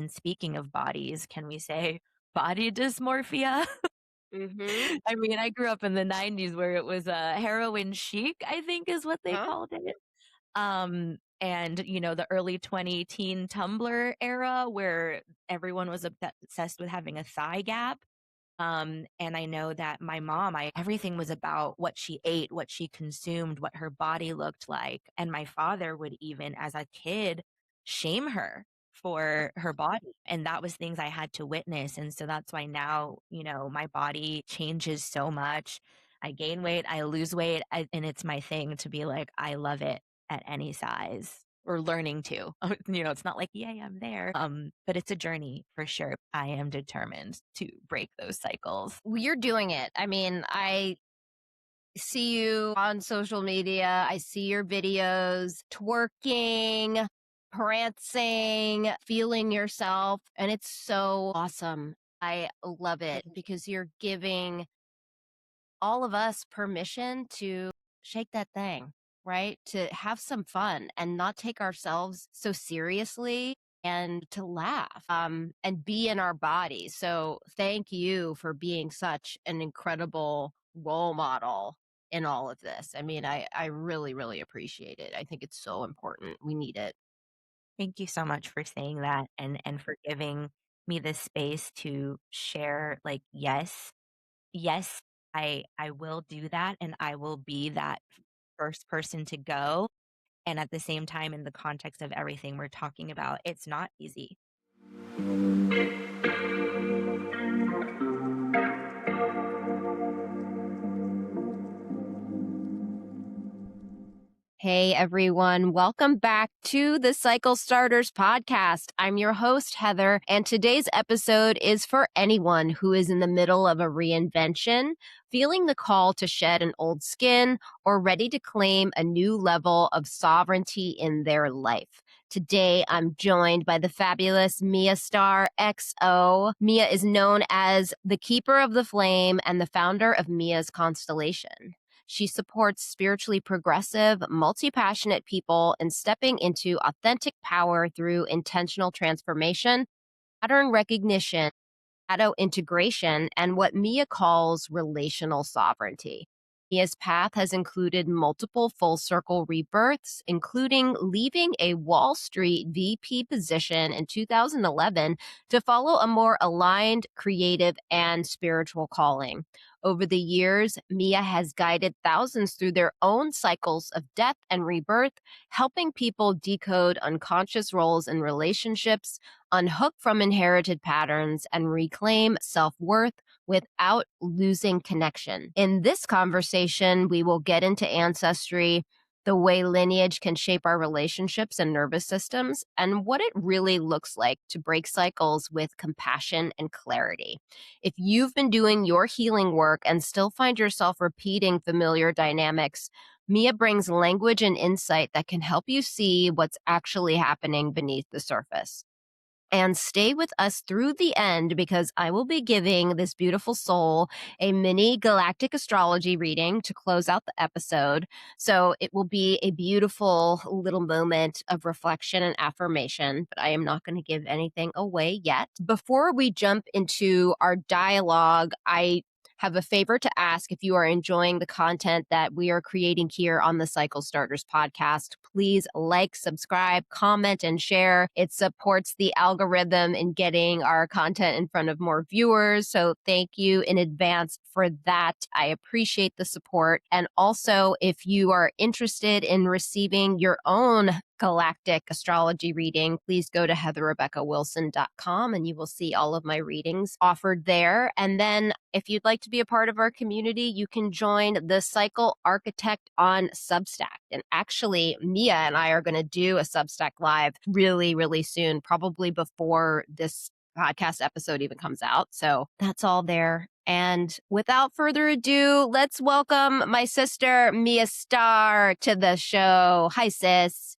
And speaking of bodies, can we say body dysmorphia? Mhm. I mean, I grew up in the 90s where it was heroin chic, I think is what they Uh-huh. called it. And the early 20 teen Tumblr era where everyone was obsessed with having a thigh gap. And I know that my mom, everything was about what she ate, what she consumed, what her body looked like. And my father would even, as a kid, shame her for her body. And that was things I had to witness. And so that's why now, my body changes so much. I gain weight, I lose weight, and it's my thing to be like, I love it at any size or learning to. It's not like, yay, I'm there. But it's a journey for sure. I am determined to break those cycles. Well, you're doing it. I mean, I see you on social media. I see your videos, twerking, prancing, feeling yourself, and it's so awesome. I love it because you're giving all of us permission to shake that thing, right? To have some fun and not take ourselves so seriously and to laugh and be in our bodies. So thank you for being such an incredible role model in all of this. I mean, I really, really appreciate it. I think it's so important. We need it. Thank you so much for saying that and for giving me this space to share like yes, I will do that and I will be that first person to go. And at the same time, in the context of everything we're talking about, it's not easy. Hey everyone, welcome back to the Cycle Starters podcast. I'm your host, Heather, and today's episode is for anyone who is in the middle of a reinvention, feeling the call to shed an old skin, or ready to claim a new level of sovereignty in their life. Today, I'm joined by the fabulous Mia Starr XO. Mia is known as the Keeper of the Flame and the founder of Mia's Constellation. She supports spiritually progressive, multi-passionate people in stepping into authentic power through intentional transformation, pattern recognition, shadow integration, and what Mia calls relational sovereignty. Mia's path has included multiple full circle rebirths, including leaving a Wall Street VP position in 2011 to follow a more aligned, creative, and spiritual calling. Over the years, Mia has guided thousands through their own cycles of death and rebirth, helping people decode unconscious roles in relationships, unhook from inherited patterns, and reclaim self-worth without losing connection. In this conversation, we will get into ancestry, the way lineage can shape our relationships and nervous systems, and what it really looks like to break cycles with compassion and clarity. If you've been doing your healing work and still find yourself repeating familiar dynamics, Mia brings language and insight that can help you see what's actually happening beneath the surface. And stay with us through the end because I will be giving this beautiful soul a mini galactic astrology reading to close out the episode. So it will be a beautiful little moment of reflection and affirmation, but I am not going to give anything away yet. Before we jump into our dialogue, I have a favor to ask. If you are enjoying the content that we are creating here on the Cycle Starters podcast, please like, subscribe, comment, and share. It supports the algorithm in getting our content in front of more viewers. So thank you in advance for that. I appreciate the support. And also, if you are interested in receiving your own galactic astrology reading, please go to heatherrebeccawilson.com and you will see all of my readings offered there. And then if you'd like to be a part of our community, you can join the Cycle Architect on Substack. And actually, Mia and I are going to do a Substack live really, really soon, probably before this podcast episode even comes out. So that's all there. And without further ado, let's welcome my sister, Mia Starr, to the show. Hi, sis.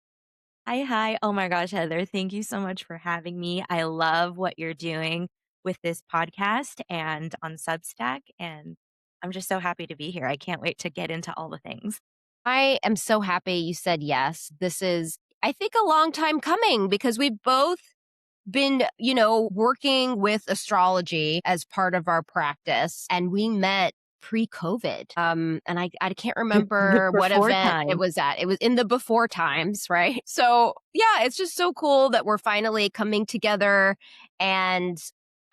Hi, hi. Oh my gosh, Heather, thank you so much for having me. I love what you're doing with this podcast and on Substack. And I'm just so happy to be here. I can't wait to get into all the things. I am so happy you said yes. This is, I think, a long time coming because we both been, working with astrology as part of our practice, and we met pre-COVID. And I can't The remember what before event it time. was at. It was in the before times, right? So yeah, it's just so cool that we're finally coming together, and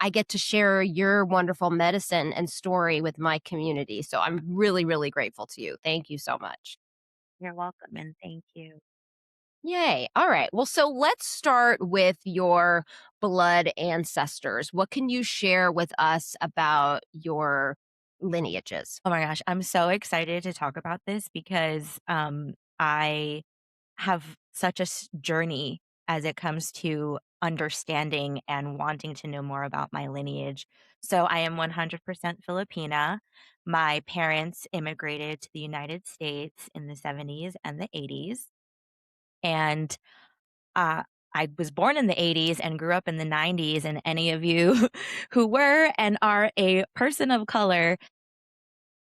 I get to share your wonderful medicine and story with my community. So I'm really, really grateful to you. Thank you so much. You're welcome, and thank you. Yay. All right. Well, so let's start with your blood ancestors. What can you share with us about your lineages? Oh my gosh, I'm so excited to talk about this because I have such a journey as it comes to understanding and wanting to know more about my lineage. So I am 100% Filipina. My parents immigrated to the United States in the 70s and the 80s. And uh, I was born in the 80s and grew up in the 90s. And any of you who were and are a person of color,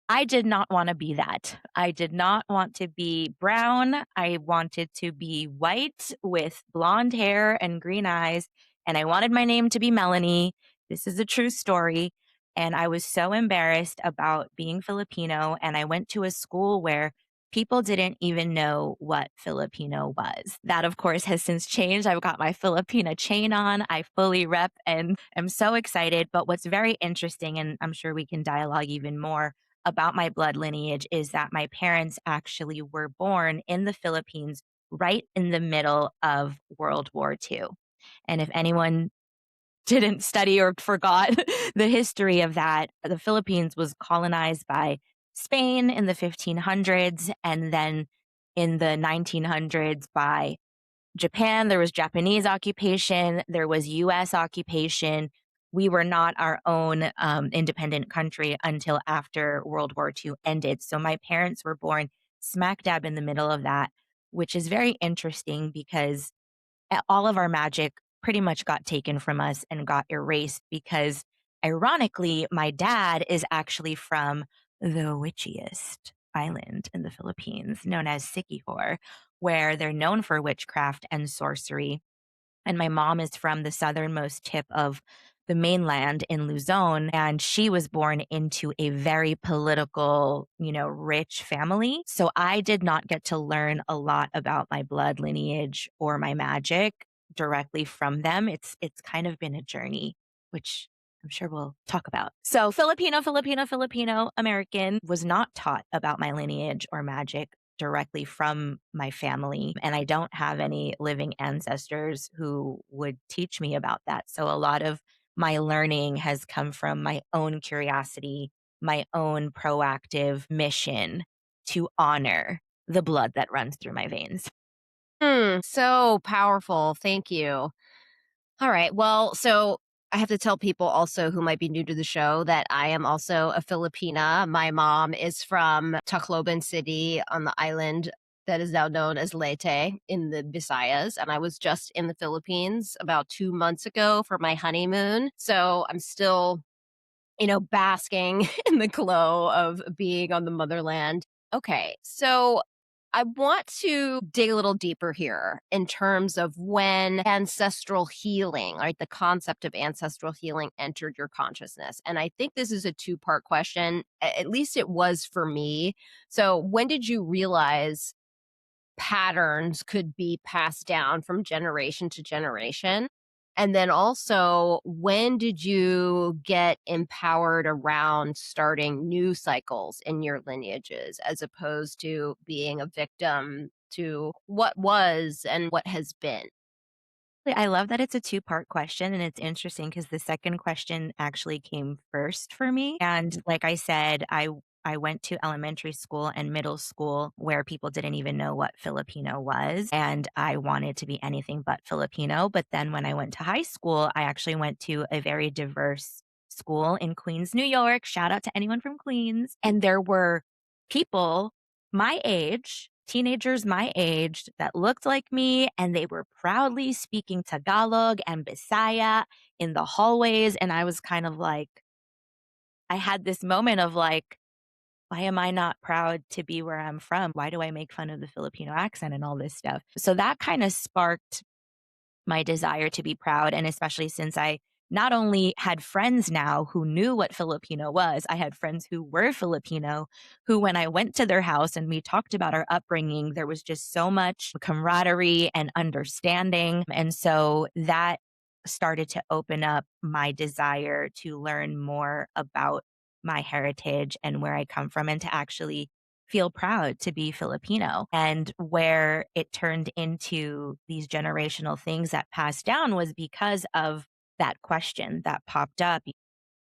I did not wanna be that. I did not want to be brown. I wanted to be white with blonde hair and green eyes, and I wanted my name to be Melanie. This is a true story, and I was so embarrassed about being Filipino, and I went to a school where people didn't even know what Filipino was. That, of course, has since changed. I've got my Filipina chain on. I fully rep and am so excited, but what's very interesting, and I'm sure we can dialogue even more, about my blood lineage is that my parents actually were born in the Philippines right in the middle of World War II. And if anyone didn't study or forgot the history of that, the Philippines was colonized by Spain in the 1500s and then in the 1900s by Japan, there was Japanese occupation, there was US occupation. We were not our own independent country until after World War II ended. So my parents were born smack dab in the middle of that, which is very interesting because all of our magic pretty much got taken from us and got erased because, ironically, my dad is actually from the witchiest island in the Philippines known as Siquijor, where they're known for witchcraft and sorcery. And my mom is from the southernmost tip of the mainland in Luzon, and she was born into a very political, rich family. So I did not get to learn a lot about my blood lineage or my magic directly from them. It's kind of been a journey, which I'm sure we'll talk about. So Filipino American was not taught about my lineage or magic directly from my family. And I don't have any living ancestors who would teach me about that. So a lot of my learning has come from my own curiosity, my own proactive mission to honor the blood that runs through my veins. So powerful. Thank you. All right. Well, so I have to tell people also who might be new to the show that I am also a Filipina. My mom is from Tacloban City on the island that is now known as Leyte in the Visayas. And I was just in the Philippines about 2 months ago for my honeymoon. So I'm still, basking in the glow of being on the motherland. Okay. So I want to dig a little deeper here in terms of when ancestral healing, right? The concept of ancestral healing entered your consciousness. And I think this is a two-part question. At least it was for me. So, when did you realize patterns could be passed down from generation to generation? And then also, when did you get empowered around starting new cycles in your lineages as opposed to being a victim to what was and what has been? I love that it's a two-part question, and it's interesting because the second question actually came first for me. And like I said, I went to elementary school and middle school where people didn't even know what Filipino was, and I wanted to be anything but Filipino. But then when I went to high school, I actually went to a very diverse school in Queens, New York. Shout out to anyone from Queens. And there were people my age, teenagers my age that looked like me, and they were proudly speaking Tagalog and Bisaya in the hallways. And I was kind of like, I had this moment of like, why am I not proud to be where I'm from? Why do I make fun of the Filipino accent and all this stuff? So that kind of sparked my desire to be proud. And especially since I not only had friends now who knew what Filipino was, I had friends who were Filipino who, when I went to their house and we talked about our upbringing, there was just so much camaraderie and understanding. And so that started to open up my desire to learn more about my heritage and where I come from, and to actually feel proud to be Filipino. And where it turned into these generational things that passed down was because of that question that popped up,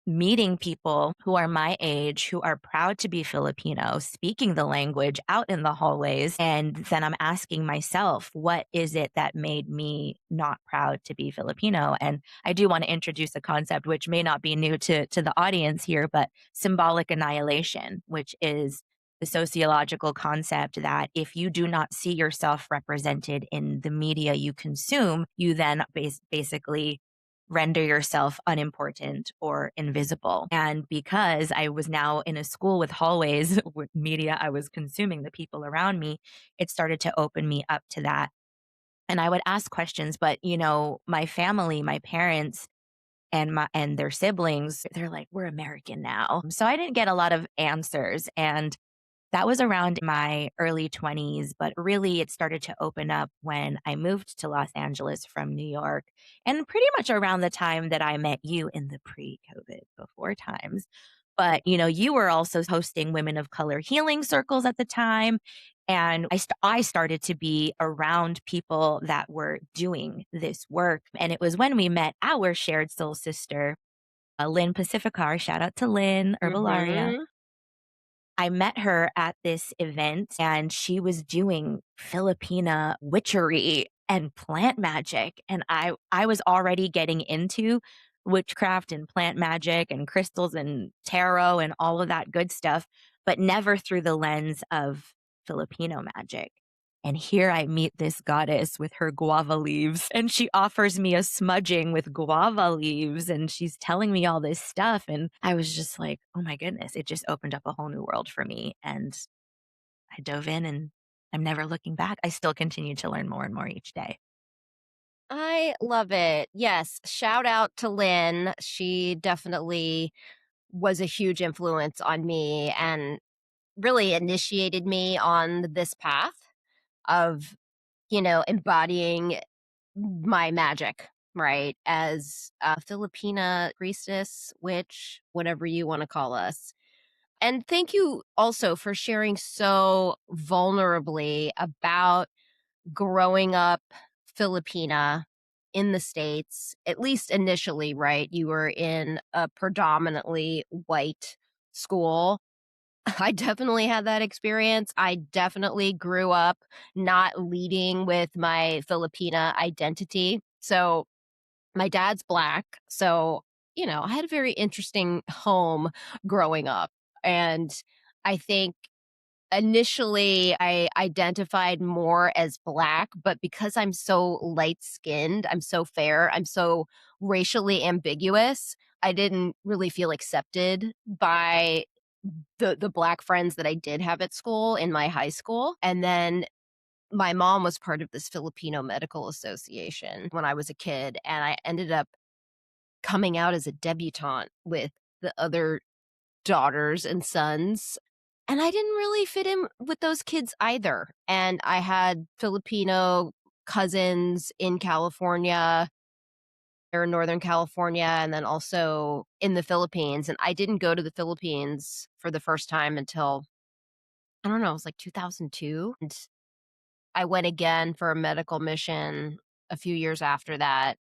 meeting people who are my age, who are proud to be Filipino, speaking the language out in the hallways. And then I'm asking myself, what is it that made me not proud to be Filipino? And I do want to introduce a concept which may not be new to the audience here, but symbolic annihilation, which is the sociological concept that if you do not see yourself represented in the media you consume, you then basically render yourself unimportant or invisible. And because I was now in a school with hallways with media I was consuming, the people around me, it started to open me up to that. And I would ask questions, but my family, my parents and their siblings, they're like, we're American now. So I didn't get a lot of answers. And that was around my early 20s, but really it started to open up when I moved to Los Angeles from New York, and pretty much around the time that I met you in the pre-COVID before times. But, you were also hosting women of color healing circles at the time. And I started to be around people that were doing this work. And it was when we met our shared soul sister, Lynn Pacificar. Shout out to Lynn Herbalaria. Mm-hmm. I met her at this event and she was doing Filipina witchery and plant magic. And I was already getting into witchcraft and plant magic and crystals and tarot and all of that good stuff, but never through the lens of Filipino magic. And here I meet this goddess with her guava leaves, and she offers me a smudging with guava leaves, and she's telling me all this stuff. And I was just like, oh my goodness, it just opened up a whole new world for me. And I dove in and I'm never looking back. I still continue to learn more and more each day. I love it. Yes. Shout out to Lynn. She definitely was a huge influence on me and really initiated me on this path of, embodying my magic, right? As a Filipina priestess, witch, whatever you want to call us. And thank you also for sharing so vulnerably about growing up Filipina in the States, at least initially, right? You were in a predominantly white school. I definitely had that experience. I definitely grew up not leading with my Filipina identity. So my dad's Black. So, I had a very interesting home growing up. And I think initially I identified more as Black, but because I'm so light skinned, I'm so fair, I'm so racially ambiguous, I didn't really feel accepted by the Black friends that I did have at school in my high school. And then my mom was part of this Filipino Medical Association when I was a kid, and I ended up coming out as a debutante with the other daughters and sons. And I didn't really fit in with those kids either. And I had Filipino cousins in California or Northern California, and then also in the Philippines. And I didn't go to the Philippines for the first time until, I don't know, it was like 2002. And I went again for a medical mission a few years after that.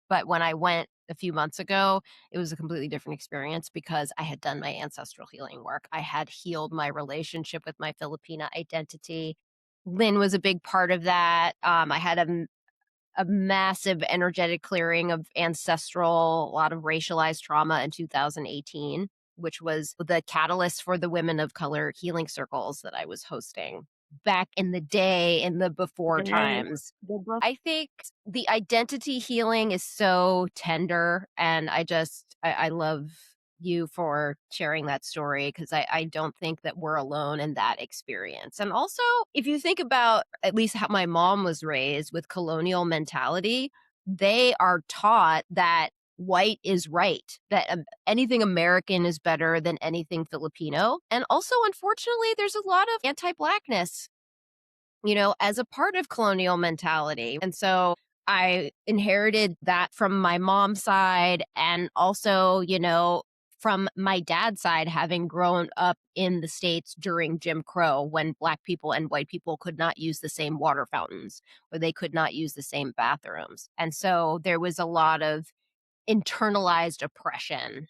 But when I went a few months ago, it was a completely different experience because I had done my ancestral healing work. I had healed my relationship with my Filipina identity. Lynn was a big part of that. I had a massive energetic clearing of ancestral, a lot of racialized trauma in 2018, which was the catalyst for the Women of Color healing circles that I was hosting back in the day, in the before Right. times. I think the identity healing is so tender, and I love you for sharing that story because I don't think that we're alone in that experience. And also, if you think about at least how my mom was raised with colonial mentality, they are taught that white is right, that anything American is better than anything Filipino. And also, unfortunately, there's a lot of anti Blackness, as a part of colonial mentality. And so I inherited that from my mom's side and also, from my dad's side, having grown up in the States during Jim Crow when Black people and white people could not use the same water fountains or they could not use the same bathrooms. And so there was a lot of internalized oppression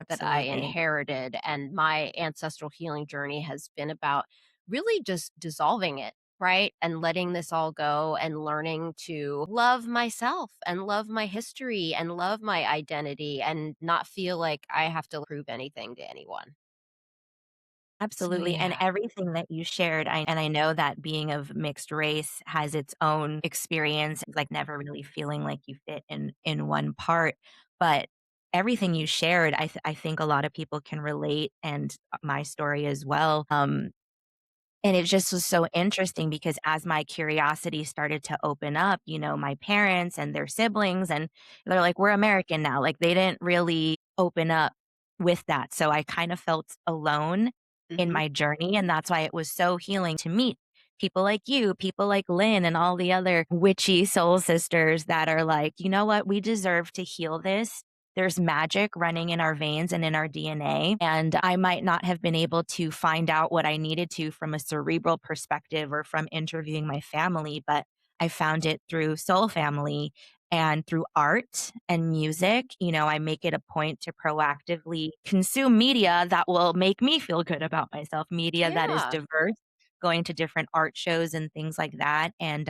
that I Absolutely. inherited. And my ancestral healing journey has been about really just dissolving it, right? And letting this all go and learning to love myself and love my history and love my identity and not feel like I have to prove anything to anyone. So, Absolutely, and yeah. everything that you shared, I know that being of mixed race has its own experience, like never really feeling like you fit in one part, but everything you shared, I think a lot of people can relate, and my story as well. And it just was so interesting because as my curiosity started to open up, my parents and their siblings, and they're like, we're American now. Like they didn't really open up with that. So I kind of felt alone in Hmm. my journey. And that's why it was so healing to meet people like you, people like Lynn, and all the other witchy soul sisters that are like, you know what? We deserve to heal this. There's magic running in our veins and in our DNA. And I might not have been able to find out what I needed to from a cerebral perspective or from interviewing my family, but I found it through Soul Family and through art and music. I make it a point to proactively consume media that will make me feel good about myself, media that is Yeah. diverse, going to different art shows and things like that. And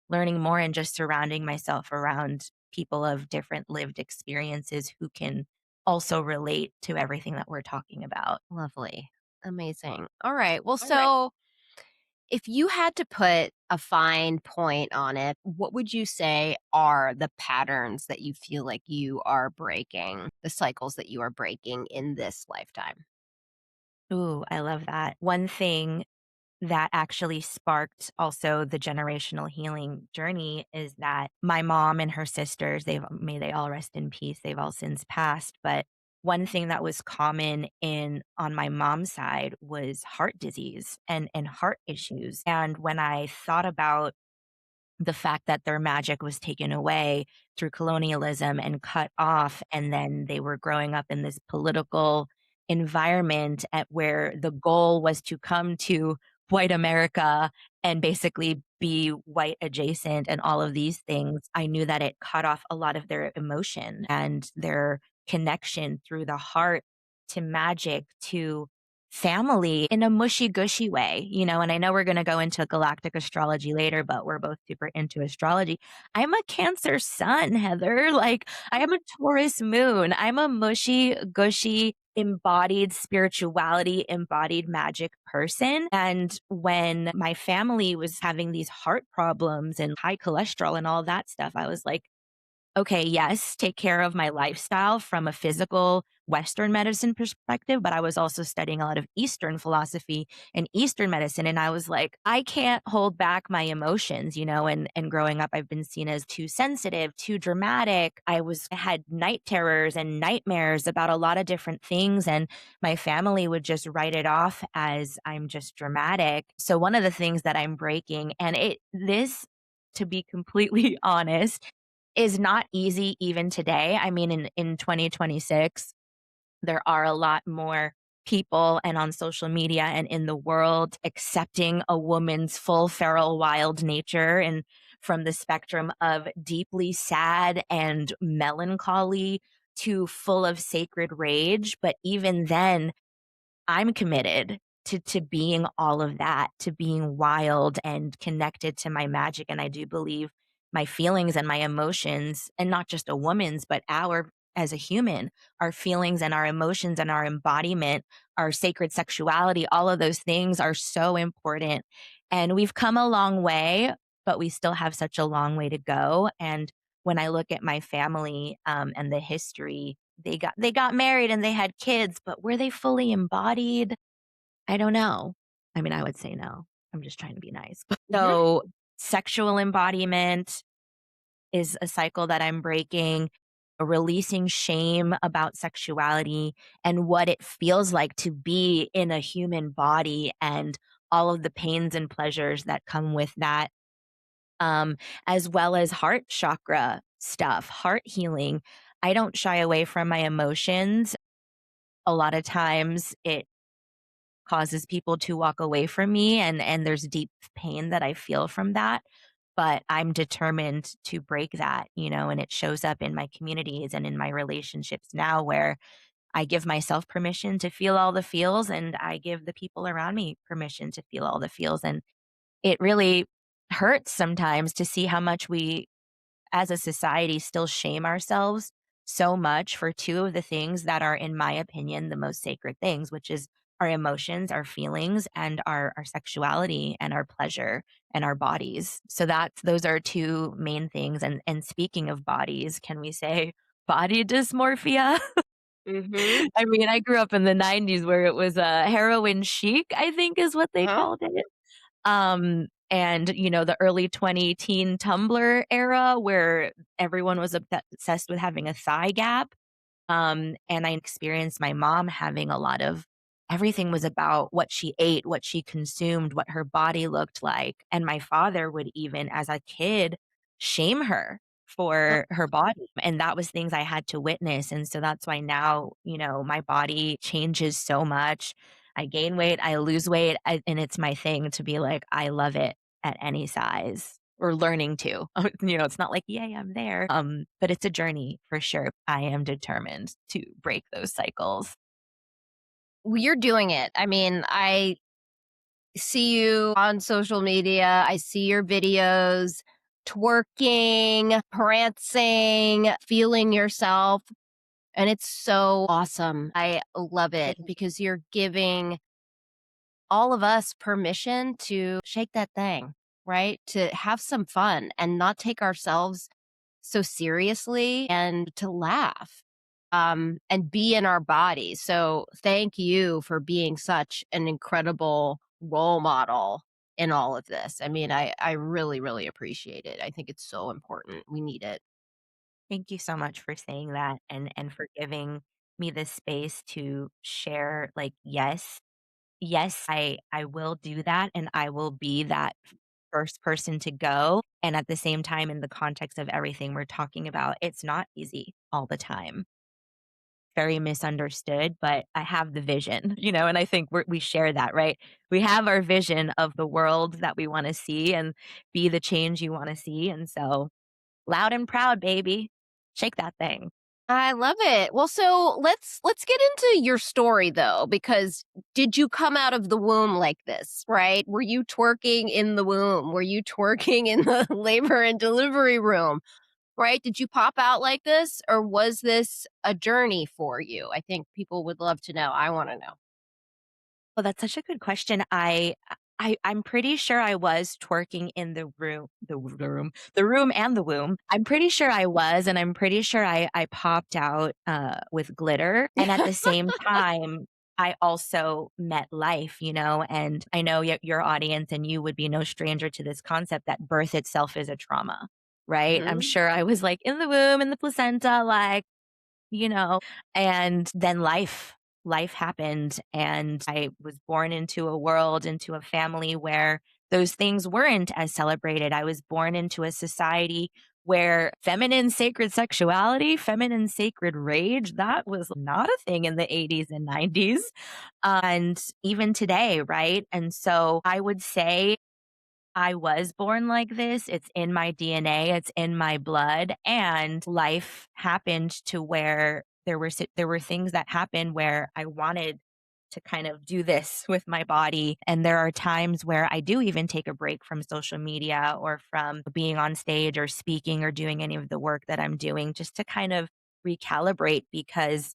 learning more and just surrounding myself around people of different lived experiences who can also relate to everything that we're talking about. Lovely. Amazing. All right. Well, so if you had to put a fine point on it, what would you say are the patterns that you feel like you are breaking, the cycles that you are breaking in this lifetime? Ooh, I love that. One thing that actually sparked also the generational healing journey is that my mom and her sisters, may they all rest in peace, they've all since passed, but one thing that was common in on my mom's side was heart disease and heart issues. And when I thought about the fact that their magic was taken away through colonialism and cut off, and then they were growing up in this political environment at where the goal was to come to white America and basically be white adjacent and all of these things. I knew that it cut off a lot of their emotion and their connection through the heart to magic, to family in a mushy gushy way, and I know we're going to go into galactic astrology later, but we're both super into astrology. I'm a Cancer sun, Heather. Like I am a Taurus moon. I'm a mushy gushy embodied spirituality, embodied magic person. And when my family was having these heart problems and high cholesterol and all that stuff, I was like, okay, yes, take care of my lifestyle from a physical Western medicine perspective, but I was also studying a lot of Eastern philosophy and Eastern medicine. And I was like, I can't hold back my emotions, and growing up, I've been seen as too sensitive, too dramatic. I had night terrors and nightmares about a lot of different things. And my family would just write it off as I'm just dramatic. So one of the things that I'm breaking, and to be completely honest, is not easy even today. I mean, in 2026, there are a lot more people and on social media and in the world accepting a woman's full feral wild nature and from the spectrum of deeply sad and melancholy to full of sacred rage. But even then, I'm committed to being all of that, to being wild and connected to my magic. And I do believe my feelings and my emotions, and not just a woman's, but our as a human, our feelings and our emotions and our embodiment, our sacred sexuality, all of those things are so important. And we've come a long way, but we still have such a long way to go. And when I look at my family and the history they got married and they had kids, but were they fully embodied? I don't know. I mean, I would say no. I'm just trying to be nice. Mhm. So, sexual embodiment is a cycle that I'm breaking, releasing shame about sexuality and what it feels like to be in a human body and all of the pains and pleasures that come with that, um, as well as heart chakra stuff, heart healing. I don't shy away from my emotions. A lot of times it causes people to walk away from me, and there's deep pain that I feel from that, but I'm determined to break that, and it shows up in my communities and in my relationships now where I give myself permission to feel all the feels and I give the people around me permission to feel all the feels, and it really hurts sometimes to see how much we as a society still shame ourselves so much for two of the things that are, in my opinion, the most sacred things, which is our emotions, our feelings, and our sexuality and our pleasure and our bodies. So those are two main things. And speaking of bodies, can we say body dysmorphia? Mhm. I mean, I grew up in the 90s where it was heroin chic, I think is what they Uh-huh. called it. And the early 20 teen Tumblr era where everyone was obsessed with having a thigh gap. And I experienced my mom having a lot of everything was about what she ate, what she consumed, what her body looked like. And my father would even, as a kid, shame her for her body. And that was things I had to witness. And so that's why now, my body changes so much. I gain weight, I lose weight, and it's my thing to be like, I love it at any size or learning to. It's not like, yay, I'm there. But it's a journey for sure. I am determined to break those cycles. Well, you're doing it. I mean, I see you on social media. I see your videos, twerking, prancing, feeling yourself. And it's so awesome. I love it because you're giving all of us permission to shake that thing, right? To have some fun and not take ourselves so seriously and to laugh and be in our bodies. So thank you for being such an incredible role model in all of this. I mean, I really, really appreciate it. I think it's so important. We need it. Thank you so much for saying that and for giving me this space to share like yes, I will do that and I will be that first person to go. And at the same time, in the context of everything we're talking about, it's not easy all the time. Very misunderstood, but I have the vision, and I think we share that, right? We have our vision of the world that we want to see and be the change you want to see. And so loud and proud, baby. Shake that thing. I love it. Well, so let's get into your story though, because did you come out of the womb like this, right? Were you twerking in the womb? Were you twerking in the labor and delivery room, right? Did you pop out like this or was this a journey for you? I think people would love to know. I want to know. Well, that's such a good question. I'm pretty sure I was twerking in the room and the womb. I'm pretty sure I was, and I'm pretty sure I popped out with glitter. And at the same time, I also met life, and I know your audience and you would be no stranger to this concept that birth itself is a trauma, right? I'm Mhm. sure I was like in the womb, in the placenta, like you know, and then life happened and I was born into a world, into a family where those things weren't as celebrated. I was born into a society where feminine sacred sexuality, feminine sacred rage, that was not a thing in the 80s and 90s. And even today, right? And so I would say I was born like this. It's in my DNA, it's in my blood, and life happened to where there were things that happened where I wanted to kind of do this with my body, and there are times where I do even take a break from social media or from being on stage or speaking or doing any of the work that I'm doing just to kind of recalibrate because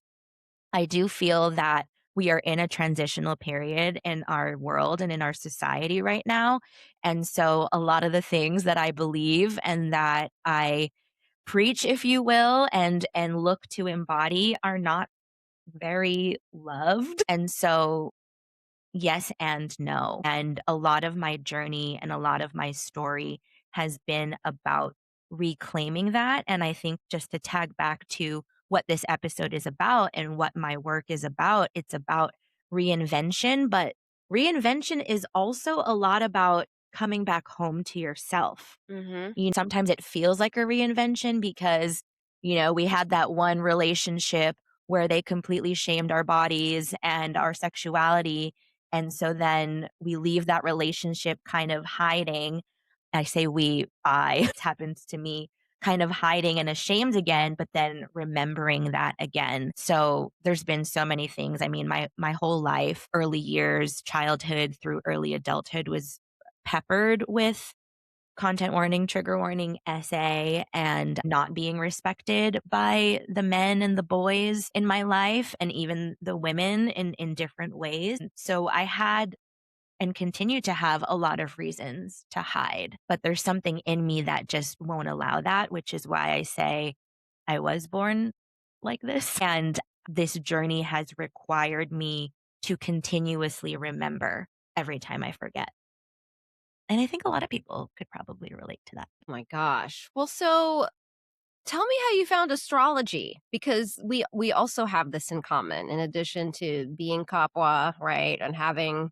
I do feel that we are in a transitional period in our world and in our society right now. And so a lot of the things that I believe and that I preach, if you will, and look to embody are not very loved. And so yes and no. And a lot of my journey and a lot of my story has been about reclaiming that. And I think just to tag back to what this episode is about and what my work is about, it's about reinvention. But reinvention is also a lot about coming back home to yourself. Mm-hmm. Sometimes it feels like a reinvention because, we had that one relationship where they completely shamed our bodies and our sexuality. And so then we leave that relationship kind of hiding. I say it happens to me, kind of hiding and ashamed again, but then remembering that again. So there's been so many things. I mean, my whole life, early years, childhood through early adulthood was peppered with content warning, trigger warning, essay, and not being respected by the men and the boys in my life, and even the women in different ways. So I had and continue to have a lot of reasons to hide, but there's something in me that just won't allow that, which is why I say I was born like this. And this journey has required me to continuously remember every time I forget. And I think a lot of people could probably relate to that. Oh my gosh. Well, so tell me how you found astrology, because we also have this in common. In addition to being Kapwa, right, and having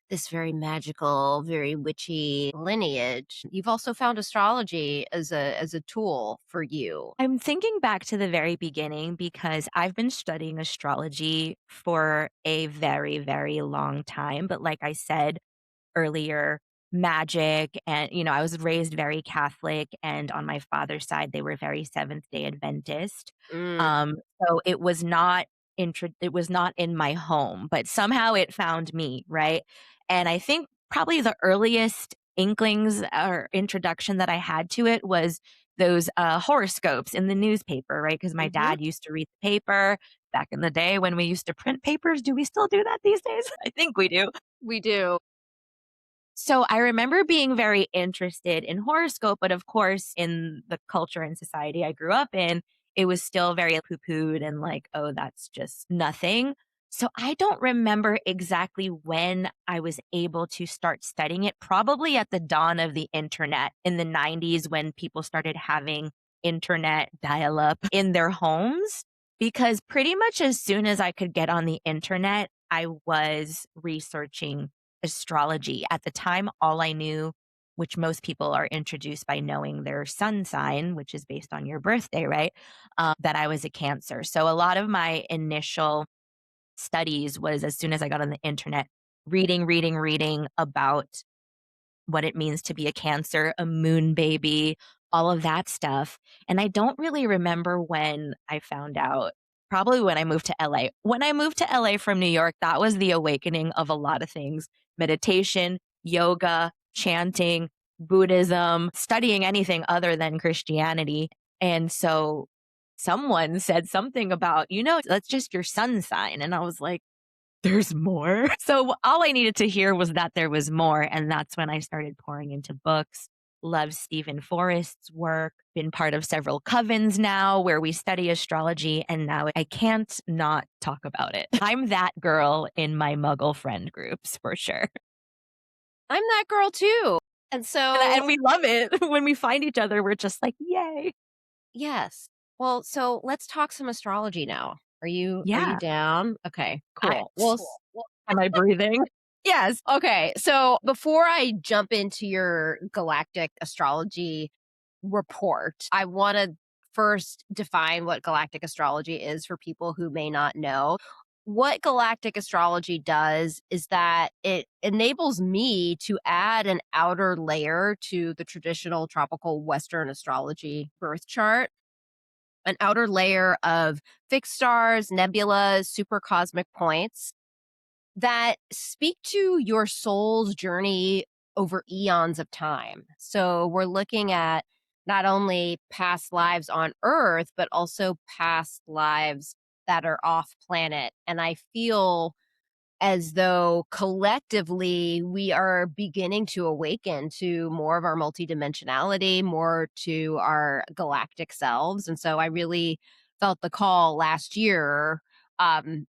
this very magical, very witchy lineage, you've also found astrology as a tool for you. I'm thinking back to the very beginning because I've been studying astrology for a very, very long time. But like I said, earlier, magic. And, I was raised very Catholic. And on my father's side, they were very Seventh day Adventist. Mm, Um, so it was not in my home, but somehow it found me, right? And I think probably the earliest inklings or introduction that I had to it was those horoscopes in the newspaper, right? Because my mhm. dad used to read the paper back in the day when we used to print papers. Do we still do that these days? I think we do. We do. So I remember being very interested in horoscope, but of course, in the culture and society I grew up in, it was still very poo pooed and like, oh, that's just nothing. So I don't remember exactly when I was able to start studying it, probably at the dawn of the internet in the 90s when people started having internet dial up in their homes. Because pretty much as soon as I could get on the internet, I was researching astrology. At the time, all I knew, which most people are introduced by knowing their sun sign, which is based on your birthday, right? That I was a Cancer. So a lot of my initial studies was as soon as I got on the internet, reading about what it means to be a Cancer, a moon baby, all of that stuff. And I don't really remember when I found out. Probably when I moved to LA. When I moved to LA from New York, that was the awakening of a lot of things: meditation, yoga, chanting, Buddhism, studying anything other than Christianity. And so someone said something about, that's just your sun sign. And I was like, there's more. So all I needed to hear was that there was more. And that's when I started pouring into books. Love Stephen Forrest's work, been part of several covens now where we study astrology. And now I can't not talk about it. I'm that girl in my muggle friend groups for sure. I'm that girl too. And And so, we love it. When we find each other, we're just like, yay. yes. Well, so let's talk some astrology now. Are you Yeah. down? Okay, I, cool. Well, am I breathing? Yes. okay. So before I jump into your galactic astrology report, I want to first define what galactic astrology is for people who may not know. What galactic astrology does is that it enables me to add an outer layer to the traditional tropical Western astrology birth chart, an outer layer of fixed stars, nebulas, super cosmic points that speak to your soul's journey over eons of time. So we're looking at not only past lives on Earth, but also past lives that are off planet. And I feel as though collectively we are beginning to awaken to more of our multidimensionality, more to our galactic selves. And so I really felt the call last year um,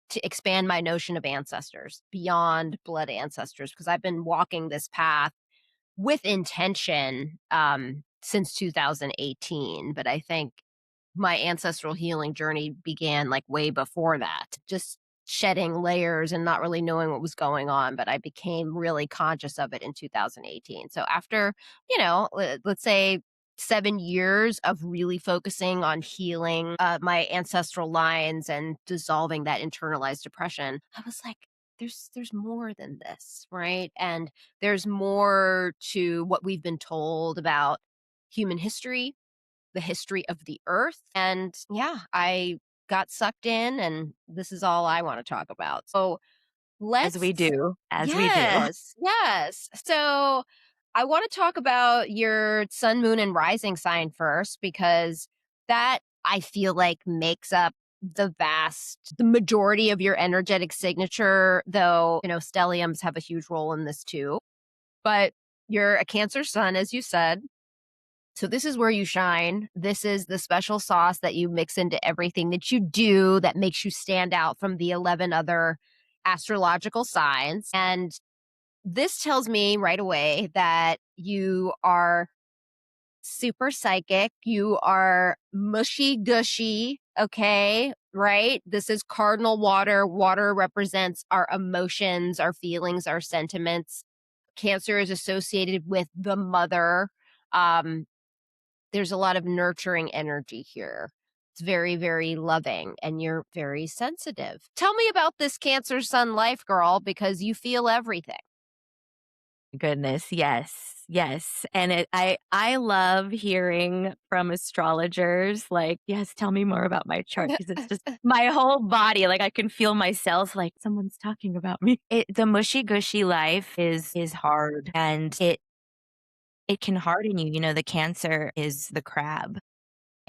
to expand my notion of ancestors beyond blood ancestors, because I've been walking this path with intention since 2018. But I think my ancestral healing journey began like way before that, just shedding layers and not really knowing what was going on. But I became really conscious of it in 2018. So after, let's say 7 years of really focusing on healing my ancestral lines and dissolving that internalized depression, I was like, there's more than this, right? And there's more to what we've been told about human history, the history of the earth. And yeah, I got sucked in, and this is all I want to talk about. So As we let's, do, as we do. yes, yes. So I want to talk about your sun, moon, and rising sign first, because that I feel like makes up the majority of your energetic signature, though, stelliums have a huge role in this too. But you're a Cancer sun, as you said. So this is where you shine. This is the special sauce that you mix into everything that you do that makes you stand out from the 11 other astrological signs. And this tells me right away that you are super psychic. You are mushy gushy. Okay. Right. This is cardinal water. Water represents our emotions, our feelings, our sentiments. Cancer is associated with the mother. Um, there's a lot of nurturing energy here. It's very, very loving, and you're very sensitive. Tell me about this Cancer Sun life, girl, because you feel everything. Goodness, yes, yes, and I love hearing from astrologers, like, "Yes, tell me more about my chart," because it's just my whole body, like, I can feel myself, like, someone's talking about me. The mushy gushy life is hard, and it can harden you, the Cancer is the crab.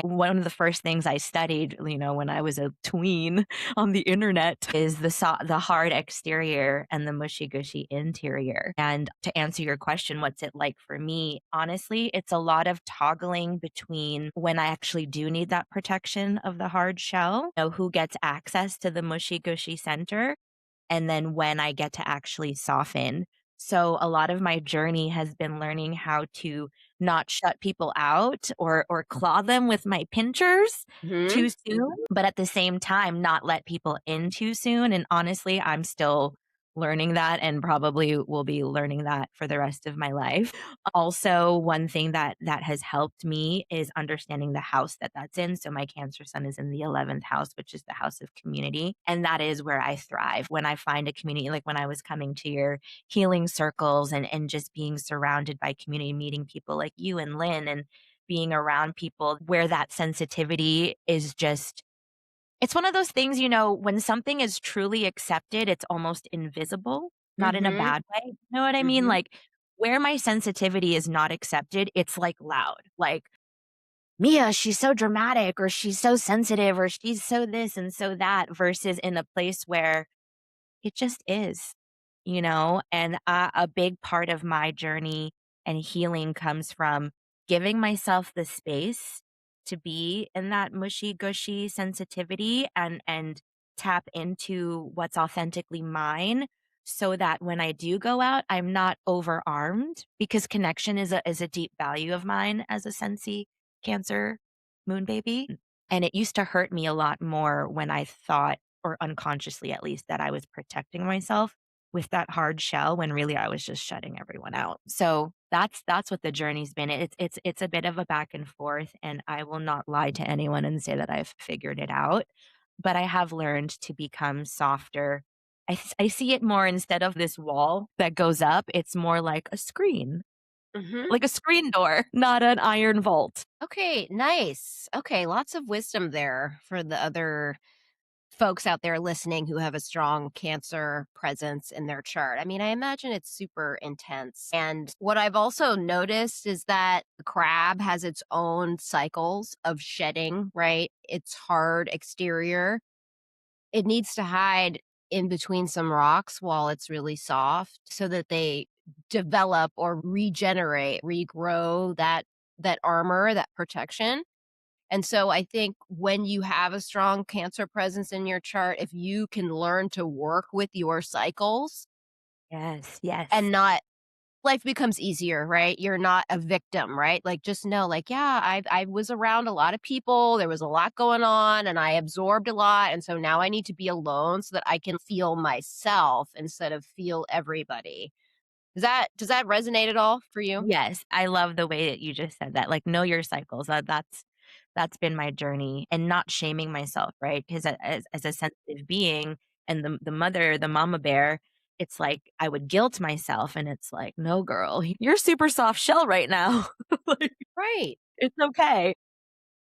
One of the first things I studied, when I was a tween on the internet is the hard exterior and the mushy gushy interior. And to answer your question, what's it like for me? Honestly, it's a lot of toggling between when I actually do need that protection of the hard shell, who gets access to the mushy gushy center, and then when I get to actually soften. So a lot of my journey has been learning how to not shut people out or claw them with my pinchers Hmm. too soon, but at the same time not let people in too soon. And honestly, I'm still learning that and probably will be learning that for the rest of my life. Also, one thing that has helped me is understanding the house that's in. So my Cancer sun is in the 11th house, which is the house of community, and that is where I thrive. When I find a community, like when I was coming to your healing circles and just being surrounded by community, meeting people like you and Lynn, and being around people where that sensitivity is just, it's one of those things, when something is truly accepted, it's almost invisible, not in a Hmm. bad way. You know what I mean? Hmm. Like where my sensitivity is not accepted, it's like loud. Like, Mia, she's so dramatic, or she's so sensitive, or she's so this and so that, versus in a place where it just is. And a big part of my journey and healing comes from giving myself the space to be in that mushy gushy sensitivity and tap into what's authentically mine, so that when I do go out, I'm not overarmed, because connection is a deep value of mine as a Sensi Cancer moon baby. And it used to hurt me a lot more when I thought, or unconsciously at least, that I was protecting myself with that hard shell, when really I was just shutting everyone out. So that's what the journey's been. It's a bit of a back and forth, and I will not lie to anyone and say that I've figured it out, but I have learned to become softer. I see it more, instead of this wall that goes up, it's more Hmm. like a screen door, not an iron vault. Okay, nice. Okay, lots of wisdom there for the other folks out there listening who have a strong Cancer presence in their chart. I mean, I imagine it's super intense. And what I've also noticed is that the crab has its own cycles of shedding, right? Its hard exterior. It needs to hide in between some rocks while it's really soft so that they develop or regenerate, regrow that armor, that protection. And so I think when you have a strong Cancer presence in your chart, if you can learn to work with your cycles Yes, yes. and not life becomes easier, right? You're not a victim, right? Like just know like, yeah, I was around a lot of people, there was a lot going on and I absorbed a lot and so now I need to be alone so that I can feel myself instead of feel everybody. Does that resonate at all for you? Yes, I love the way that you just said that, like, know your cycles, that's been my journey, and not shaming myself, right? 'Cause as a sensitive being and the mama bear, it's like I would guilt myself, and it's like, "No, girl, you're super soft shell right now." Like, Right. it's okay.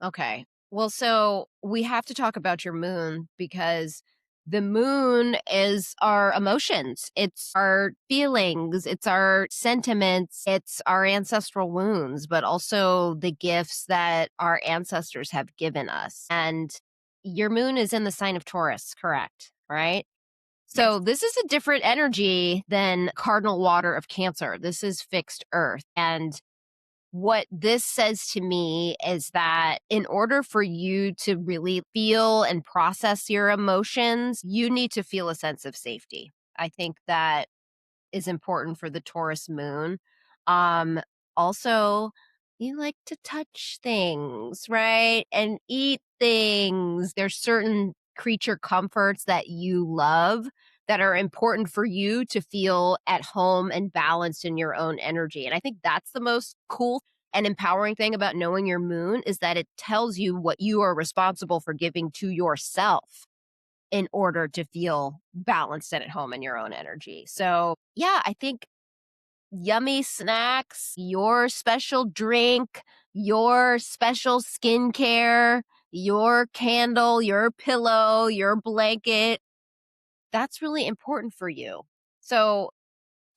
Okay. Well, so we have to talk about your moon because the moon is our emotions, it's our feelings, it's our sentiments, it's our ancestral wounds, but also the gifts that our ancestors have given us. And your moon is in the sign of Taurus, correct? Right? Yes. So this is a different energy than cardinal water of Cancer. This is fixed earth. And what this says to me is that in order for you to really feel and process your emotions, you need to feel a sense of safety. I think that is important for the Taurus moon. Um, Also, you like to touch things, right? And eat things. There's certain creature comforts that you love that are important for you to feel at home and balanced in your own energy. And I think that's the most cool and empowering thing about knowing your moon is that it tells you what you are responsible for giving to yourself in order to feel balanced and at home in your own energy. So, yeah, I think yummy snacks, your special drink, your special skincare, your candle, your pillow, your blanket, that's really important for you. So,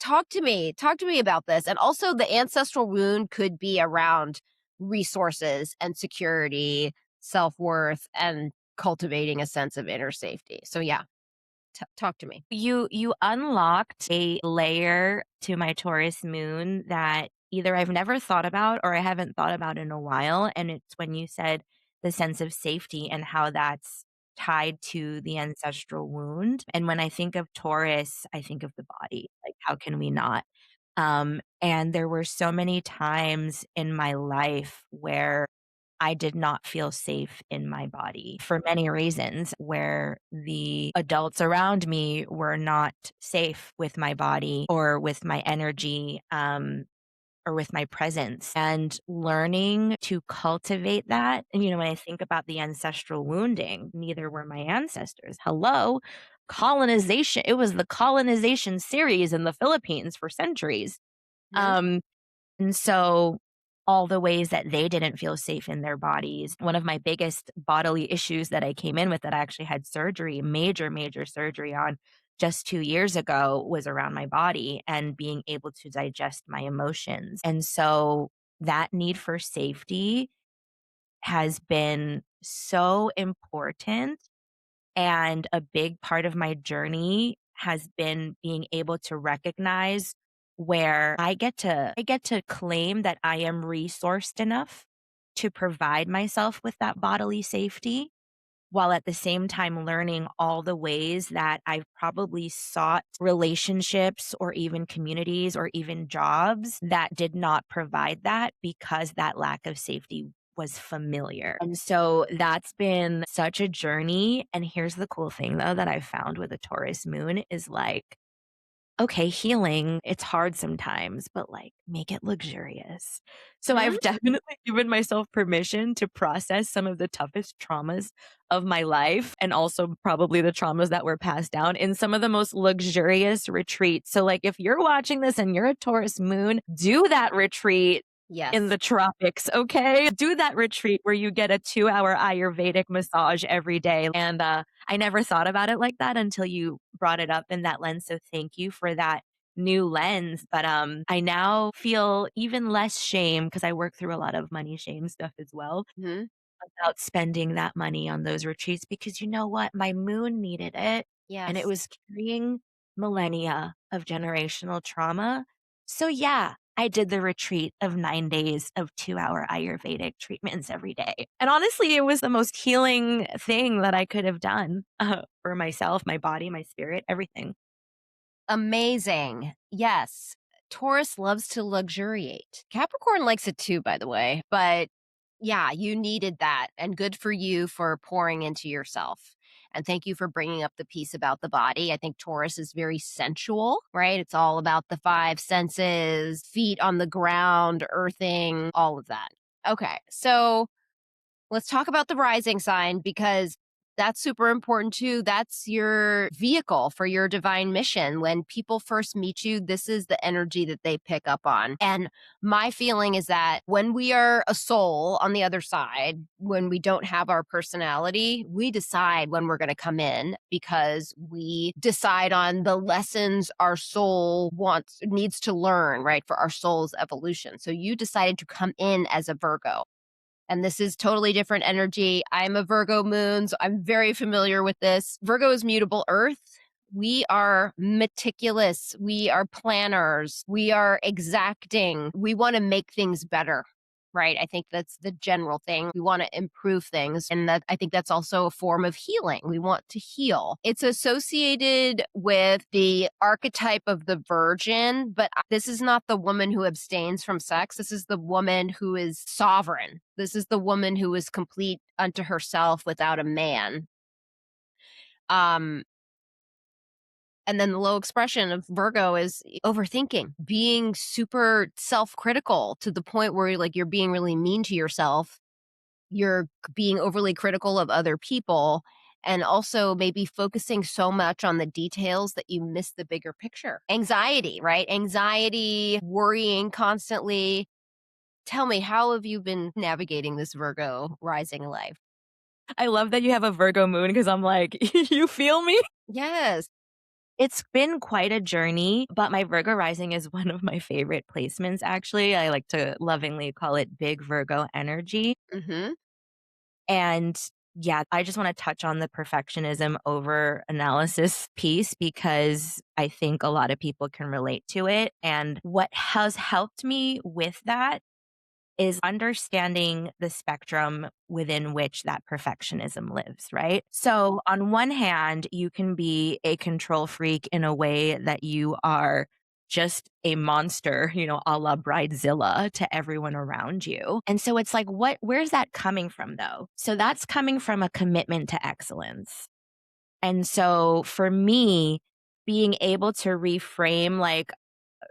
talk to me about this. And also, the ancestral wound could be around resources and security, self worth, and cultivating a sense of inner safety. So, yeah, talk to me. You unlocked a layer to my Taurus moon that either I've never thought about or I haven't thought about in a while, and it's when you said the sense of safety and how that's tied to the ancestral wound, and when I think of Taurus, I think of the body, like, how can we not? And there were so many times in my life where I did not feel safe in my body for many reasons, where the adults around me were not safe with my body or with my energy, or with my presence. And learning to cultivate that, and, when I think about the ancestral wounding, neither were my ancestors. Hello, colonization. It was the colonization series in the Philippines for centuries. Mhm. Um, and so all the ways that they didn't feel safe in their bodies. One of my biggest bodily issues that I came in with that I actually had surgery, major, major surgery on just 2 years ago was around my body and being able to digest my emotions. And so that need for safety has been so important, and a big part of my journey has been being able to recognize where I get to claim that I am resourced enough to provide myself with that bodily safety, while at the same time learning all the ways that I've probably sought relationships or even communities or even jobs that did not provide that because that lack of safety was familiar. And so that's been such a journey. And here's the cool thing though that I've found with a Taurus moon is like, okay, healing, it's hard sometimes, but, like, make it luxurious. So Mhm. I've definitely given myself permission to process some of the toughest traumas of my life, and also probably the traumas that were passed down in some of the most luxurious retreats. So, like, if you're watching this and you're a Taurus moon, do that retreat in Yes. the tropics, okay? Do that retreat where you get a 2-hour Ayurvedic massage every day, and, I never thought about it like that until you brought it up in that lens, so thank you for that new lens, but, I now feel even less shame because I work through a lot of money shame stuff as well, Mhm. about spending that money on those retreats because you know what? My moon needed it, and it Yes. was carrying millennia of generational trauma. So, yeah, I did the retreat of 9 days of 2-hour Ayurvedic treatments every day. And honestly, it was the most healing thing that I could have done for myself, my body, my spirit, everything. Amazing. Yes. Taurus loves to luxuriate. Capricorn likes it too, by the way. But yeah, you needed that. And good for you for pouring into yourself. And thank you for bringing up the piece about the body. I think Taurus is very sensual, right? It's all about the five senses, feet on the ground, earthing, all of that. Okay. So let's talk about the rising sign because that's super important too. That's your vehicle for your divine mission. When people first meet you, this is the energy that they pick up on. And my feeling is that when we are a soul on the other side, when we don't have our personality, we decide when we're going to come in because we decide on the lessons our soul needs to learn, right, for our soul's evolution. So you decided to come in as a Virgo. And this is totally different energy. I'm a Virgo moon, so I'm very familiar with this. Virgo is mutable earth. We are meticulous. We are planners. We are exacting. We want to make things better. Right. I think that's the general thing. We want to improve things. And that I think that's also a form of healing. We want to heal. It's associated with the archetype of the virgin, but this is not the woman who abstains from sex. This is the woman who is sovereign. This is the woman who is complete unto herself without a man. Um, and then the low expression of Virgo is overthinking, being super self-critical to the point where you're being really mean to yourself. You're being overly critical of other people and also maybe focusing so much on the details that you miss the bigger picture. Anxiety, right? Anxiety, worrying constantly. Tell me, how have you been navigating this Virgo rising life? I love that you have a Virgo moon because I'm like, you feel me? Yes. It's been quite a journey, but my Virgo rising is one of my favorite placements, actually. I like to lovingly call it big Virgo energy. Mhm. And yeah, I just want to touch on the perfectionism over analysis piece because I think a lot of people can relate to it. And what has helped me with that is understanding the spectrum within which that perfectionism lives, right? So, on one hand, you can be a control freak in a way that you are just a monster, a la Bridezilla to everyone around you. And so it's like, where's that coming from though? So that's coming from a commitment to excellence. And so for me, being able to reframe like,